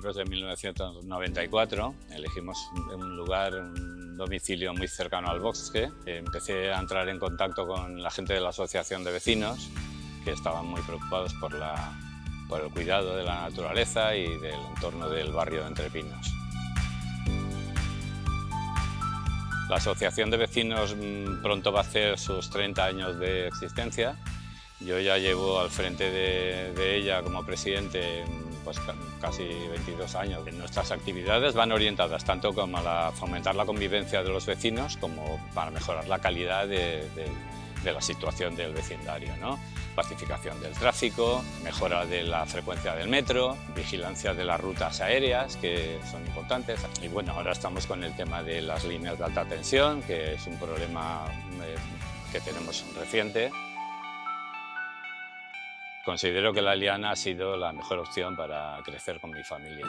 miembros de 1994. Elegimos un lugar, un domicilio muy cercano al bosque. Empecé a entrar en contacto con la gente de la asociación de vecinos, que estaban muy preocupados por el cuidado de la naturaleza y del entorno del barrio de Entre Pinos. La asociación de vecinos pronto va a hacer sus 30 años de existencia. Yo ya llevo al frente de ella como presidente pues, casi 22 años. Nuestras actividades van orientadas tanto como a fomentar la convivencia de los vecinos como para mejorar la calidad de la situación del vecindario, ¿no? Pacificación del tráfico, mejora de la frecuencia del metro, vigilancia de las rutas aéreas, que son importantes. Y bueno, ahora estamos con el tema de las líneas de alta tensión, que es un problema que tenemos reciente. Considero que la liana ha sido la mejor opción para crecer con mi familia.